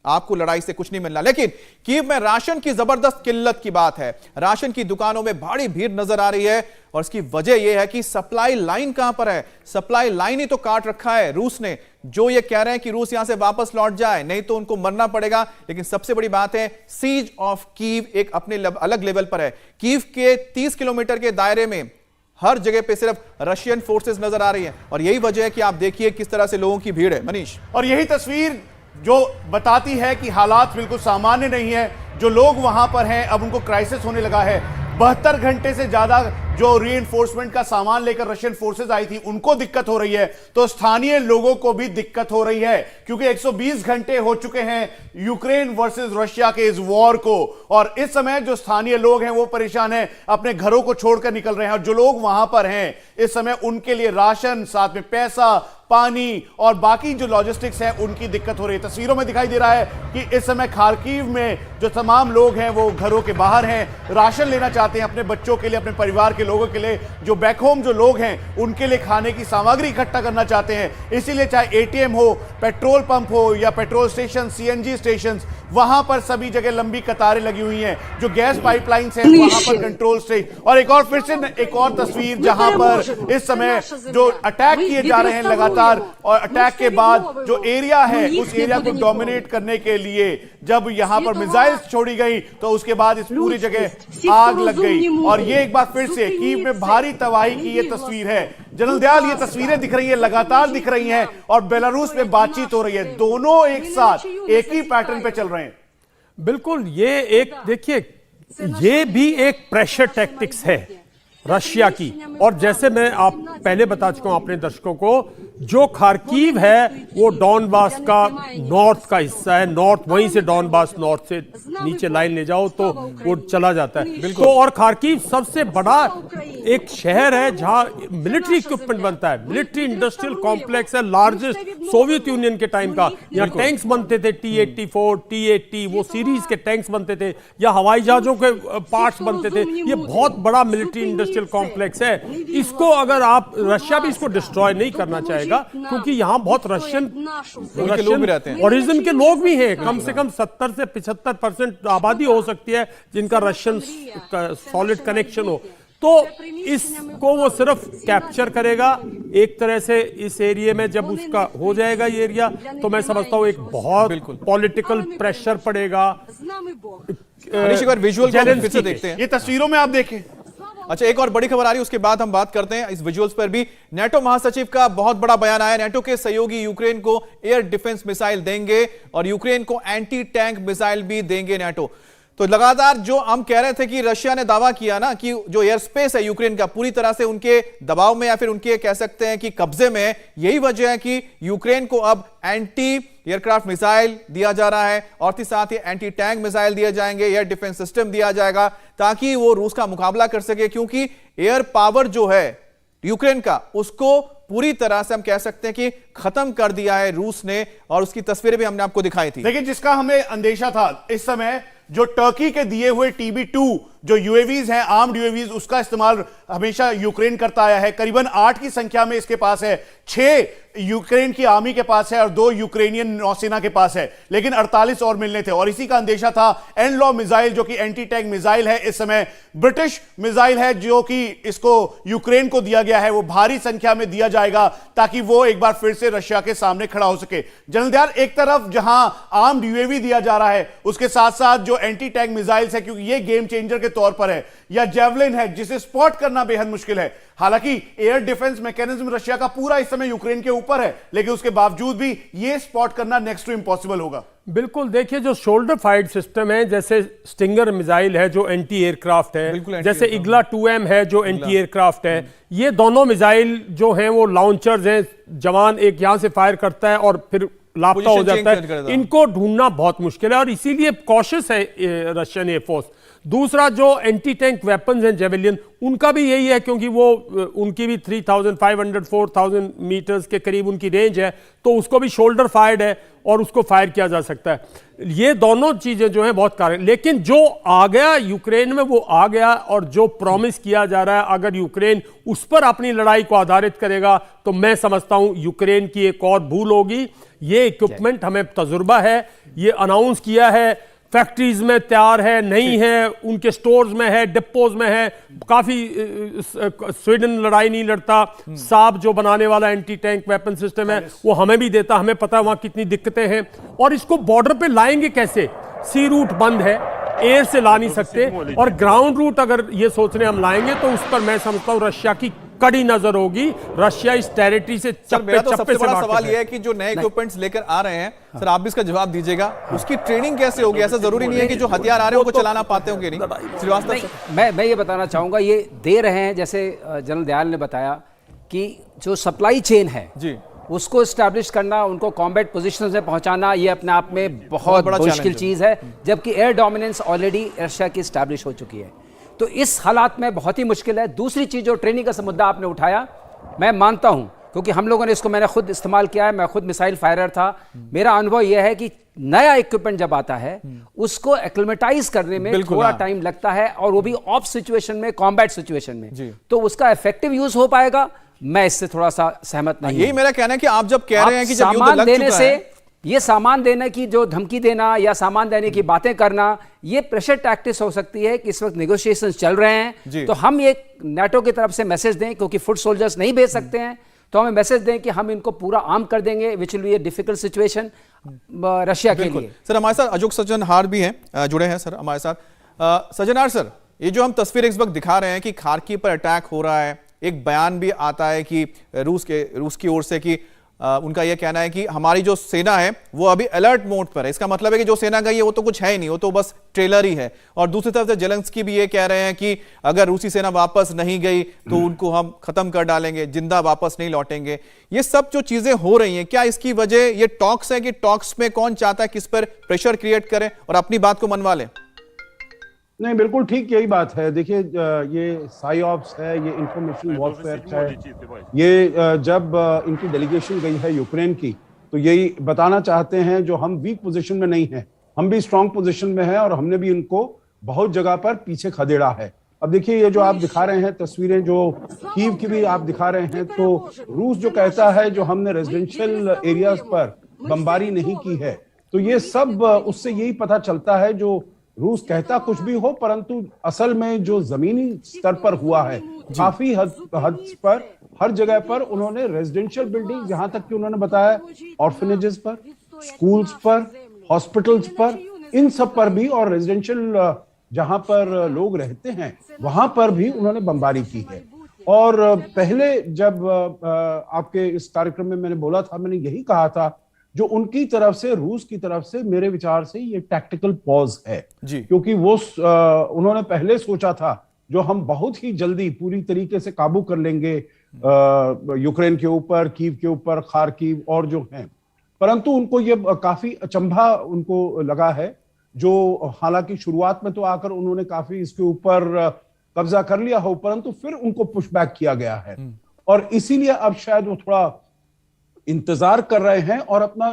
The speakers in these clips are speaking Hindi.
आपको लड़ाई से कुछ नहीं मिलना। लेकिन कीव में राशन की जबरदस्त किल्लत की बात है। राशन की दुकानों में भारी भीड़ नजर आ रही है और इसकी वजह यह है कि सप्लाई लाइन कहां पर है। सप्लाई लाइन ही तो काट रखा है रूस ने। जो ये कह रहे हैं कि रूस यहां से वापस लौट जाए, नहीं तो उनको मरना पड़ेगा। लेकिन सबसे बड़ी बात है, सीज ऑफ कीव एक अपने अलग लेवल पर है। कीव के 30 किलोमीटर के दायरे में हर जगह पे सिर्फ रशियन फोर्सेस नजर आ रही हैं और यही वजह है कि आप देखिए किस तरह से लोगों की भीड़ है। मनीष, और यही तस्वीर जो बताती है कि हालात बिल्कुल सामान्य नहीं है। जो लोग वहां पर हैं अब उनको क्राइसिस होने लगा है। 72 घंटे से ज्यादा जो रीइंफोर्समेंट का सामान लेकर रशियन फोर्सेस आई थी उनको दिक्कत हो रही है, तो स्थानीय लोगों को भी दिक्कत हो रही है, क्योंकि 120 घंटे हो चुके हैं यूक्रेन वर्सेस रशिया के इस वॉर को। और इस समय जो स्थानीय लोग हैं वो परेशान हैं, अपने घरों को छोड़कर निकल रहे हैं। और जो लोग वहां पर हैं इस समय उनके लिए राशन, साथ में पैसा, पानी और बाकी जो लॉजिस्टिक्स हैं उनकी दिक्कत हो रही है। तस्वीरों में दिखाई दे रहा है कि इस समय खार्किव में जो तमाम लोग हैं वो घरों के बाहर हैं, राशन लेना चाहते हैं अपने बच्चों के लिए, अपने परिवार के लोगों के लिए। जो बैक होम जो लोग हैं उनके लिए खाने की सामग्री इकट्ठा करना चाहते हैं। इसीलिए चाहे एटीएम हो, पेट्रोल पंप हो या पेट्रोल स्टेशन, सीएनजी स्टेशन, वहां पर सभी जगह लंबी कतारें लगी हुई हैं। जो गैस पाइपलाइंस हैं वहां पर कंट्रोल स्टेशन। और एक और फिर से एक और तस्वीर जहां पर इस समय जो अटैक किए जा रहे हैं लगातार, और अटैक के बाद जो एरिया है उस एरिया को डोमिनेट करने के लिए जब यहां पर मिसाइल्स छोड़ी गई तो उसके बाद इस पूरी जगह आग लग गई। और ये एक बार फिर से कीव में भारी तबाही की ये तस्वीर है। जनरल दयाल, ये तस्वीरें दिख रही हैं, लगातार दिख रही हैं, और बेलारूस में बातचीत हो रही है। दोनों एक साथ एक ही पैटर्न पे चल रहे हैं। बिल्कुल, ये एक देखिए, ये भी एक प्रेशर टैक्टिक्स है रशिया की। और जैसे मैं आप पहले बता चुका हूं अपने दर्शकों को, जो खार्किव है वो डॉनबास का नॉर्थ का हिस्सा है। नॉर्थ, वहीं से डॉनबास नॉर्थ से नीचे लाइन ले जाओ तो वो चला जाता है। तो और खार्किव सबसे बड़ा एक शहर है जहां मिलिट्री इक्विपमेंट बनता है, मिलिट्री इंडस्ट्रियल कॉम्प्लेक्स है, लार्जेस्ट सोवियत यूनियन के टाइम का। यहाँ टैंक्स बनते थे, T-84, T-80, वो सीरीज के टैंक्स बनते थे, या हवाई जहाजों के पार्ट्स बनते थे। ये बहुत बड़ा मिलिट्री इंडस्ट्रियल कॉम्प्लेक्स है। इसको अगर आप, रशिया भी इसको डिस्ट्रॉय नहीं करना चाहेगा, क्योंकि यहां बहुत रशियन लोग भी रहते हैं, ओरिजिन के लोग भी हैं। कम से कम 70 से 75% आबादी हो सकती है जिनका रशियन सॉलिड कनेक्शन हो। तो इसको वो सिर्फ कैप्चर करेगा एक तरह से इस एरिया में। जब उसका हो जाएगा ये एरिया, तो मैं समझता हूं एक बहुत पॉलिटिकल प्रेशर पड़ेगा। विजुअल फिर से देखते हैं, ये तस्वीरों में आप देखें। अच्छा, एक और बड़ी खबर आ रही है, उसके बाद हम बात करते हैं इस विजुअल्स पर भी। नेटो महासचिव का बहुत बड़ा बयान आया। नेटो के सहयोगी यूक्रेन को एयर डिफेंस मिसाइल देंगे और यूक्रेन को एंटी टैंक मिसाइल भी देंगे नेटो। तो लगातार जो हम कह रहे थे कि रशिया ने दावा किया ना कि जो एयर स्पेस है यूक्रेन का पूरी तरह से उनके दबाव में या फिर उनके कह सकते हैं कि कब्जे में है, यही वजह है कि यूक्रेन को अब एंटी एयरक्राफ्ट मिसाइल दिया जा रहा है और साथ ही एंटी टैंक मिसाइल दिए जाएंगे, एयर डिफेंस सिस्टम दिया जाएगा ताकि वो रूस का मुकाबला कर सके। क्योंकि एयर पावर जो है यूक्रेन का, उसको पूरी तरह से हम कह सकते हैं कि खत्म कर दिया है रूस ने, और उसकी तस्वीरें भी हमने आपको दिखाई थी। लेकिन जिसका हमें अंदेशा था, इस समय जो टर्की के दिए हुए TB2 जो यूएवीज हैं, आर्म्ड यूएवीज, उसका इस्तेमाल हमेशा यूक्रेन करता आया है। करीबन 8 की संख्या में इसके पास है, 6 यूक्रेन की आर्मी के पास है और 2 यूक्रेनियन नौसेना के पास है, लेकिन 48 और मिलने थे। और इसी का अंदेशा था एनलॉ मिसाइल, जो कि एंटी टैंक मिसाइल है, इस समय ब्रिटिश मिसाइल है जो कि इसको यूक्रेन को दिया गया है। वो भारी संख्या में दिया जाएगा ताकि वो एक बार फिर से रशिया के सामने खड़ा हो सके। जनरल दयाल, एक तरफ जहां आर्म्ड यूएवी दिया जा रहा है, उसके साथ साथ जो एंटी टैंक मिसाइल्स है, क्योंकि ये गेम चेंजर के तौर पर है, या जेवलिन है जिसे स्पॉट करना बेहद मुश्किल है। हालांकि एयर डिफेंस मैकेनिज्म रशिया का पूरा इस समय यूक्रेन के ऊपर है, लेकिन उसके बावजूद भी ये स्पॉट करना नेक्स्ट टू इंपॉसिबल होगा। बिल्कुल, देखिए जो शोल्डर फाइट सिस्टम है, जैसे स्टिंगर मिसाइल है जो एंटी एयरक्राफ्ट है, जैसे इग्ला 2M है जो एंटी एयरक्राफ्ट है, ये दोनों मिसाइल जो हैं वो लॉन्चर्स हैं। जवान एक यहां से फायर करता है और फिर लापता हो जाता है। इनको ढूंढना बहुत मुश्किल है और इसीलिए कॉशियस है रशियन एयरफोर्स। दूसरा, जो एंटी टैंक वेपन्स हैं जेवेलियन, उनका भी यही है, क्योंकि वो उनकी भी 3500 4000 मीटर्स के करीब उनकी रेंज है, तो उसको भी शोल्डर फायर्ड है और उसको फायर किया जा सकता है। ये दोनों चीजें जो हैं बहुत कारगर, लेकिन जो आ गया यूक्रेन में वो आ गया, और जो प्रॉमिस किया जा रहा है अगर यूक्रेन उस पर अपनी लड़ाई को आधारित करेगा तो मैं समझता हूं यूक्रेन की एक और भूल होगी। ये इक्विपमेंट हमें तजुर्बा है, ये अनाउंस किया है, फैक्ट्रीज में तैयार है, नहीं है, उनके स्टोर्स में है, डिपोज में है। काफी स्वीडन लड़ाई नहीं लड़ता, साब जो बनाने वाला एंटी टैंक वेपन सिस्टम है वो हमें भी देता, हमें पता है वहां कितनी दिक्कतें हैं। और इसको बॉर्डर पे लाएंगे कैसे? सी रूट बंद है, एयर से ला नहीं सकते, और ग्राउंड रूट अगर ये सोच रहे हम लाएंगे तो उस पर मैं समझता हूं रशिया की कड़ी नजर होगी। रशिया इस टेरिटरी से चप्पे तो सबसे बड़ा सवाल यह है कि जो नए नहीं। इक्विपमेंट्स लेकर आ रहे हैं, सर आप भी इसका जवाब दीजिएगा, उसकी ट्रेनिंग कैसे होगी? ऐसा जरूरी नहीं है कि जो हथियार आ रहे हैं उनको चलाना पाते होंगे नहीं। श्रीवास्तव सर, मैं ये बताना चाहूंगा, ये दे रहे हैं, जैसे जनरल दयाल ने बताया कि जो सप्लाई चेन है जी, उसको एस्टैब्लिश करना, उनको कॉम्बैट पोजीशंस में पहुंचाना, ये अपने आप में बहुत बड़ा मुश्किल चैलेंज है। चीज है, जबकि एयर डोमिनेंस ऑलरेडी रशिया की एस्टैब्लिश हो चुकी है। तो इस हालात में बहुत ही मुश्किल है। दूसरी चीज, जो ट्रेनिंग का मुद्दा आपने उठाया, मैं मानता हूं, क्योंकि हम लोगों ने इसको, मैंने खुद इस्तेमाल किया है, मैं खुद मिसाइल फायरर था। मेरा अनुभव यह है कि नया इक्विपमेंट जब आता है उसको एक्लिमेटाइज करने में थोड़ा टाइम लगता है, और वो भी ऑफ सिचुएशन में, कॉम्बैट सिचुएशन में, तो उसका इफेक्टिव यूज हो पाएगा, मैं इससे थोड़ा सा सहमत नहीं। यही मेरा कहना है कि आप जब कह रहे हैं कि जब युद्ध सामान लग देने चुका से, है, ये सामान देने की जो धमकी देना या सामान देने की बातें करना, ये प्रेशर टैक्टिक्स हो सकती है कि इस वक्त नेगोशिएशंस चल रहे हैं, तो हम ये नाटो की तरफ से मैसेज दें, क्योंकि फुट सोल्जर्स नहीं भेज सकते हैं, तो हमें मैसेज दें कि हम इनको पूरा आर्म कर देंगे, which will be a difficult situation Russia के लिए। सर हमारे साथ अजोक सज्जनहार भी हैं, जुड़े हैं सर हमारे साथ। सज्जनहार सर, ये जो हम तस्वीर इस वक्त दिखा रहे हैं कि खार्किव पर अटैक हो रहा है, एक बयान भी आता है कि रूस की ओर से कि उनका यह कहना है कि हमारी जो सेना है वो अभी अलर्ट मोड पर है। इसका मतलब है कि जो सेना गई है वो तो कुछ है ही नहीं, वो तो बस ट्रेलर ही है। और दूसरी तरफ से जेलेंस्की भी ये कह रहे हैं कि अगर रूसी सेना वापस नहीं गई तो उनको हम खत्म कर डालेंगे, जिंदा वापस नहीं लौटेंगे। ये सब जो चीजें हो रही हैं, क्या इसकी वजह ये टॉक्स है कि टॉक्स में कौन चाहता है किस पर प्रेशर क्रिएट करे और अपनी बात को मनवा ले? नहीं, बिल्कुल ठीक यही बात है। देखिए, ये साइऑप्स है, ये इंफॉर्मेशन वॉरफेयर है। ये जब इनकी डेलीगेशन गई है यूक्रेन की, तो यही बताना चाहते हैं जो हम वीक पोजीशन में नहीं हैं, हम भी स्ट्रांग पोजीशन में हैं, और हमने भी इनको बहुत जगह पर पीछे खदेड़ा है। अब देखिए, ये जो आप दिखा रहे हैं तस्वीरें, जो कीव की भी आप दिखा रहे हैं, तो रूस जो कहता है जो हमने रेजिडेंशियल एरियाज पर बमबारी नहीं की है, तो ये सब उससे यही पता चलता है, जो रूस कहता कुछ भी हो, परंतु असल में जो जमीनी स्तर पर हुआ है, काफी हद पर, हर जगह पर उन्होंने रेजिडेंशियल बिल्डिंग, जहां तक कि उन्होंने बताया ऑर्फनेजेस पर, स्कूल्स पर, हॉस्पिटल्स पर, इन सब पर भी, और रेजिडेंशियल जहां पर लोग रहते हैं वहां पर भी उन्होंने बमबारी की है। और पहले जब आपके इस कार्यक्रम में मैंने बोला था, मैंने यही कहा था, जो उनकी तरफ से, रूस की तरफ से, मेरे विचार से ये टैक्टिकल पॉज है जी। क्योंकि वो उन्होंने पहले सोचा था जो हम बहुत ही जल्दी पूरी तरीके से काबू कर लेंगे यूक्रेन के ऊपर, कीव के ऊपर, खार्किव और जो हैं, परंतु उनको ये काफी अचंभा उनको लगा है, जो हालांकि शुरुआत में तो आकर उन्होंने काफी इसके ऊपर कब्जा कर लिया हो, परंतु फिर उनको पुशबैक किया गया है, और इसीलिए अब शायद वो थोड़ा इंतजार कर रहे हैं, और अपना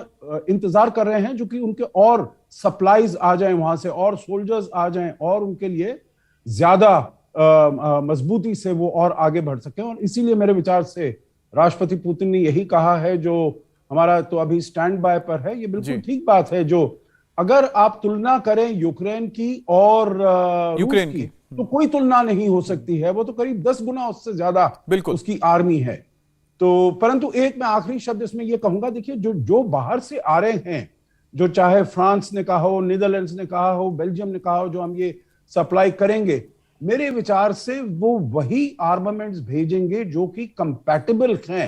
इंतजार कर रहे हैं जो कि उनके और सप्लाईज आ जाएं वहां से, और सोल्जर्स आ जाएं, और उनके लिए ज्यादा मजबूती से वो और आगे बढ़ सकें। और इसीलिए मेरे विचार से राष्ट्रपति पुतिन ने यही कहा है, जो हमारा तो अभी स्टैंड बाय पर है, ये बिल्कुल ठीक बात है। जो अगर आप तुलना करें यूक्रेन की और यूक्रेन की, तो कोई तुलना नहीं हो सकती है, वो तो करीब 10 गुना उससे ज्यादा बिल्कुल उसकी आर्मी है। तो परंतु एक मैं आखिरी शब्द इसमें यह कहूंगा, देखिए, जो बाहर से आ रहे हैं, जो चाहे फ्रांस ने कहा हो, नीदरलैंड्स ने कहा हो, बेल्जियम ने कहा हो, जो हम ये सप्लाई करेंगे, मेरे विचार से वो वही आर्मामेंट्स भेजेंगे जो कि कंपैटिबल हैं,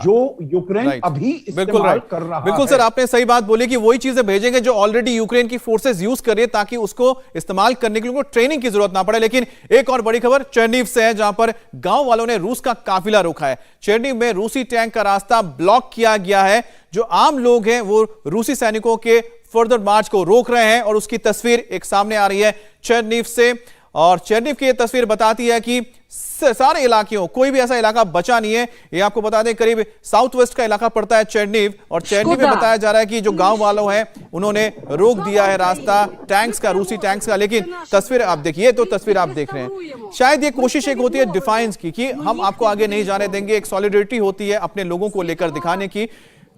जो यूक्रेन अभी इस्तेमाल कर रहा है। बिल्कुल सर, आपने सही बात बोली कि वही चीजें भेजेंगे जो ऑलरेडी यूक्रेन की फोर्सेस यूज कर रही है, ताकि उसको इस्तेमाल करने के लिए उनको ट्रेनिंग की जरूरत ना पड़े। लेकिन एक और बड़ी खबर चेरनीव से है, जहां पर गांव वालों ने रूस का काफिला रोका है। चेरनीव में रूसी टैंक का रास्ता ब्लॉक किया गया है। जो आम लोग हैं वो रूसी सैनिकों के फर्दर मार्च को रोक रहे हैं, और उसकी तस्वीर एक सामने आ रही है चेरनीव से। और चेरनीव की ये तस्वीर बताती है कि सारे इलाकों, कोई भी ऐसा इलाका बचा नहीं है। ये आपको बता दें करीब साउथ वेस्ट का इलाका पड़ता है चेरनीव, और चेरनीव में बताया जा रहा है कि जो गांव वालों हैं उन्होंने रोक दिया है रास्ता टैंक्स का, रूसी टैंक्स का। लेकिन तस्वीर आप देखिए, तो तस्वीर आप देख रहे हैं, शायद ये कोशिश एक होती है डिफाइंस की कि हम आपको आगे नहीं जाने देंगे, एक सॉलिडरिटी होती है अपने लोगों को लेकर दिखाने की।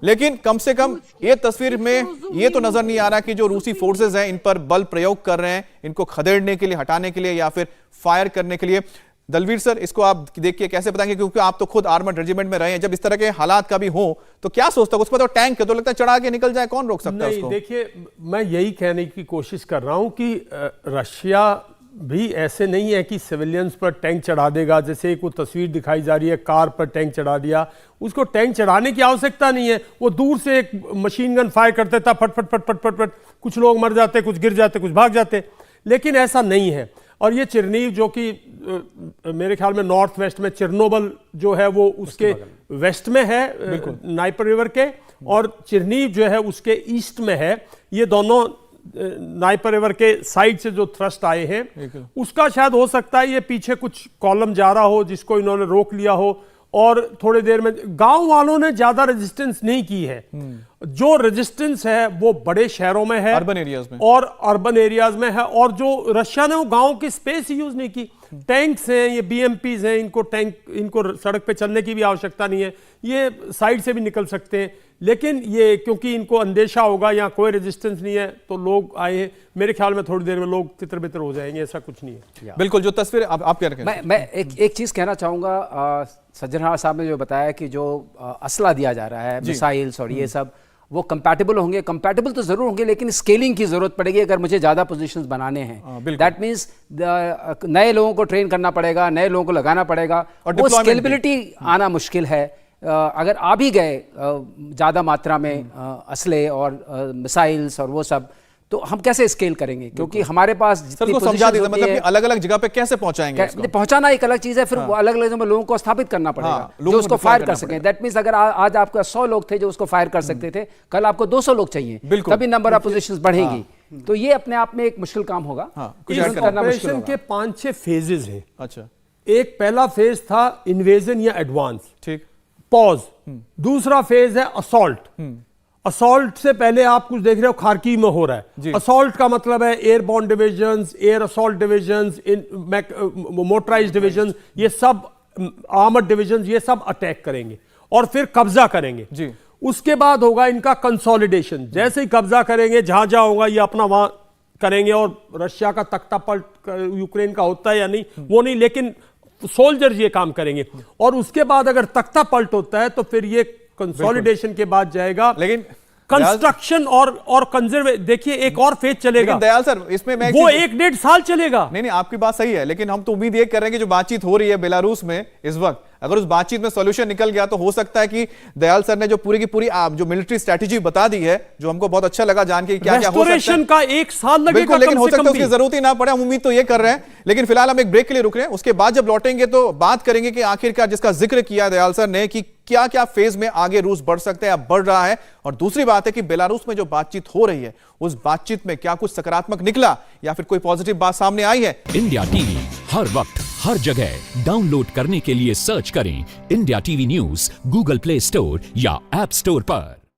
लेकिन कम से कम ये तस्वीर में ये तो नजर नहीं आ रहा कि जो रूसी फोर्सेस हैं इन पर बल प्रयोग कर रहे हैं, इनको खदेड़ने के लिए, हटाने के लिए या फिर फायर करने के लिए। दलवीर सर, इसको आप देख के कैसे बताएंगे, क्योंकि आप तो खुद आर्मर्ड रेजिमेंट में रहे हैं, जब इस तरह के हालात कभी हो तो क्या सोचता है? उस पर तो टैंक है, तो लगता है चढ़ा के निकल जाए, कौन रोक सकता है उसको? देखिए, मैं यही कहने की कोशिश कर रहा हूं कि रशिया भी ऐसे नहीं है कि सिविलियंस पर टैंक चढ़ा देगा। जैसे एक वो तस्वीर दिखाई जा रही है, कार पर टैंक चढ़ा दिया, उसको टैंक चढ़ाने की आवश्यकता नहीं है। वो दूर से एक मशीन गन फायर कर देता, फट फट फट फट फट फट, कुछ लोग मर जाते, कुछ गिर जाते, कुछ भाग जाते। लेकिन ऐसा नहीं है। और ये चिरनीव, जो कि मेरे ख्याल में नॉर्थ वेस्ट में चिरनोबल जो है वो उसके वेस्ट में है, नाइपर रिवर के, और चिरनीव जो है उसके ईस्ट में है। ये दोनों नाइपर रिवर के साइड से जो थ्रस्ट आए हैं, उसका शायद हो सकता है ये पीछे कुछ कॉलम जा रहा हो जिसको इन्होंने रोक लिया हो, और थोड़ी देर में गांव वालों ने ज्यादा रेजिस्टेंस नहीं की है। जो रेजिस्टेंस है वो बड़े शहरों में है, अर्बन एरियाज में, और अर्बन एरियाज में है। और जो रशिया ने वो गांव की स्पेस यूज नहीं की। टैंक्स हैं, ये बीएमपीज हैं, इनको सड़क पे चलने की भी आवश्यकता नहीं है, ये साइड से भी निकल सकते हैं। लेकिन ये क्योंकि इनको अंदेशा होगा यहाँ कोई रेजिस्टेंस नहीं है तो लोग आए हैं। मेरे ख्याल में थोड़ी देर में लोग तितर बितर हो जाएंगे, ऐसा कुछ नहीं है। बिल्कुल, जो तस्वीर आप क्या रखें? मैं एक चीज कहना चाहूंगा। सज्जनहार साहब ने जो बताया कि जो असला दिया जा रहा है, मिसाइल्स और ये सब, वो कंपैटिबल होंगे। कंपैटिबल तो जरूर होंगे, लेकिन स्केलिंग की जरूरत पड़ेगी अगर मुझे ज्यादा पोजीशंस बनाने हैं। दैट मींस नए लोगों को ट्रेन करना पड़ेगा, नए लोगों को लगाना पड़ेगा, और वो स्केलेबिलिटी आना मुश्किल है। अगर आ भी गए ज़्यादा मात्रा में असले और मिसाइल्स और वो सब, तो हम कैसे स्केल करेंगे? क्योंकि हमारे पास सर को समझा दीजिए, मतलब कि अलग अलग जगह पे कैसे पहुंचाएंगे? पहुंचाना एक अलग चीज है, फिर अलग अलग जगह लोगों को स्थापित करना पड़ेगा जो उसको फायर कर सकें। दैट मींस अगर आज आपका 100 लोग थे जो उसको फायर कर सकते थे, कल आपको 200 लोग चाहिए, तभी नंबर ऑफ पोजीशंस बढ़ेगी। तो ये अपने आप में एक मुश्किल काम होगा। ऑपरेशन के 5-6 फेजेस हैं। अच्छा, एक पहला फेज था इन्वेजन या एडवांस, ठीक, पॉज। दूसरा फेज है असॉल्ट। असॉल्ट से पहले आप कुछ देख रहे हो खार्कीव में हो रहा है। असॉल्ट का मतलब है airborne divisions, air assault divisions, motorised divisions, ये सब आर्मर्ड डिविजन्स, ये सब अटैक करेंगे और फिर कब्जा करेंगे जी। उसके बाद होगा इनका कंसोलिडेशन। जैसे ही कब्जा करेंगे, जहां जहां होगा ये अपना वहां करेंगे। और रशिया का तख्ता पलट यूक्रेन का होता है या नहीं वो नहीं, लेकिन सोल्जर्स ये काम करेंगे। और उसके बाद अगर तख्ता पलट होता है तो फिर ये कंसोलिडेशन के बाद जाएगा, लेकिन कंस्ट्रक्शन और कंजर्वे। देखिए एक और फेज चलेगा दयाल सर, इसमें मैं वो 1-1.5 साल चलेगा। नहीं, आपकी बात सही है, लेकिन हम तो उम्मीद ये कर रहे हैं कि जो बातचीत हो रही है बेलारूस में इस वक्त, अगर उस बातचीत में सॉल्यूशन निकल गया तो हो सकता है कि दयाल सर ने जो पूरी की पूरी जो मिलिट्री स्ट्रेटेजी बता दी है, जो हमको बहुत अच्छा लगा जान के, क्या क्या हो सकता है का 1 साल लगेगा, लेकिन हो सकता है उसकी जरूरत ही ना पड़े। हम उम्मीद तो ये कर रहे हैं, लेकिन फिलहाल हम एक ब्रेक के लिए रुक रहे हैं। उसके बाद जब लौटेंगे तो बात करेंगे कि आखिरकार जिसका जिक्र किया दयाल सर ने कि क्या क्या फेज में आगे रूस बढ़ सकता है या बढ़ रहा है, और दूसरी बात है कि बेलारूस में जो बातचीत हो रही है उस बातचीत में क्या कुछ सकारात्मक निकला या फिर कोई पॉजिटिव बात सामने आई है। इंडिया टीवी हर वक्त हर जगह डाउनलोड करने के लिए सर्च करें India TV news Google play store या ऐप स्टोर पर।